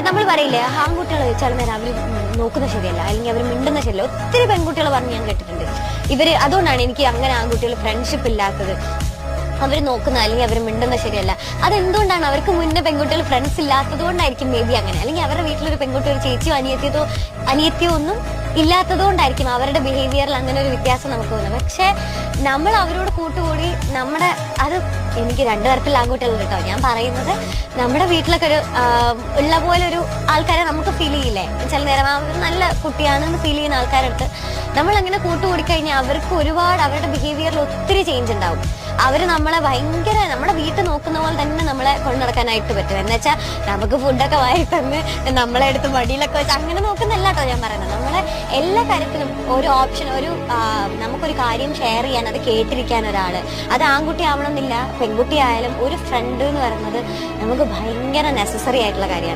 നമ്മൾ പറയില്ലേ ആൺകുട്ടികൾ ചില നേരം അവർ നോക്കുന്ന ശരിയല്ല, അല്ലെങ്കിൽ അവർ മിണ്ടുന്ന ശരിയല്ല. ഒത്തിരി പെൺകുട്ടികൾ പറഞ്ഞ് ഞാൻ കേട്ടിട്ടുണ്ട്. അതുകൊണ്ടാണ് എനിക്ക് അങ്ങനെ ആൺകുട്ടികൾ ഫ്രണ്ട്ഷിപ്പ് ഇല്ലാത്തത്. അവർ നോക്കുന്ന അല്ലെങ്കിൽ അവർ മിണ്ടുന്ന ശരിയല്ല. അതെന്തുകൊണ്ടാണ്? അവർക്ക് മുന്നേ പെൺകുട്ടികൾ ഫ്രണ്ട്സ് ഇല്ലാത്തത് കൊണ്ടായിരിക്കും മേ ബി അങ്ങനെ. അല്ലെങ്കിൽ അവരുടെ വീട്ടിലൊരു പെൺകുട്ടി ഒരു ചേച്ചിയോ അനിയത്തിയോ ഒന്നും ഇല്ലാത്തത് കൊണ്ടായിരിക്കും അവരുടെ ബിഹേവിയറിൽ അങ്ങനെ ഒരു വ്യത്യാസം നമുക്ക് തോന്നുന്നത്. പക്ഷെ നമ്മൾ അവരോട് കൂട്ടുകൂടി അത് എനിക്ക് രണ്ടു തരത്തിലുള്ള ആൺകുട്ടികളുണ്ട് കേട്ടോ. ഞാൻ പറയുന്നത് നമ്മുടെ വീട്ടിലൊക്കെ ഉള്ള പോലെ ഒരു ആൾക്കാരെ നമുക്ക് ഫീൽ ചെയ്യില്ലേ, ചില നേരം നല്ല കുട്ടിയാണെന്ന് ഫീൽ ചെയ്യുന്ന ആൾക്കാരടുത്ത് നമ്മളങ്ങനെ കൂട്ടുകൂടി കഴിഞ്ഞാൽ അവർക്ക് ഒരുപാട് അവരുടെ ബിഹേവിയറിൽ ഒത്തിരി ചേഞ്ച് ഉണ്ടാവും. അവർ നമ്മളെ ഭയങ്കര നമ്മുടെ വീട്ടിൽ നോക്കുന്ന പോലെ തന്നെ നമ്മളെ കൊണ്ടു നടക്കാനായിട്ട് പറ്റും. എന്ന് വെച്ചാൽ നമുക്ക് ഫുഡൊക്കെ വാരി തന്ന് നമ്മളെ എടുത്ത് മടിയിലൊക്കെ വെച്ച് അങ്ങനെ നോക്കുന്നല്ല കേട്ടോ ഞാൻ പറയുന്നത്. നമ്മളെ എല്ലാ കാര്യത്തിലും ഒരു ഓപ്ഷൻ, നമുക്കൊരു കാര്യം ഷെയർ ചെയ്യാൻ, അത് കേട്ടിരിക്കാൻ ഒരാള്, അത് ആൺകുട്ടി ആവണമെന്നില്ല, പെൺകുട്ടി ആയാലും ഒരു ഫ്രണ്ട് എന്ന് പറയുന്നത് നമുക്ക് ഭയങ്കര നെസസറി ആയിട്ടുള്ള കാര്യമാണ്.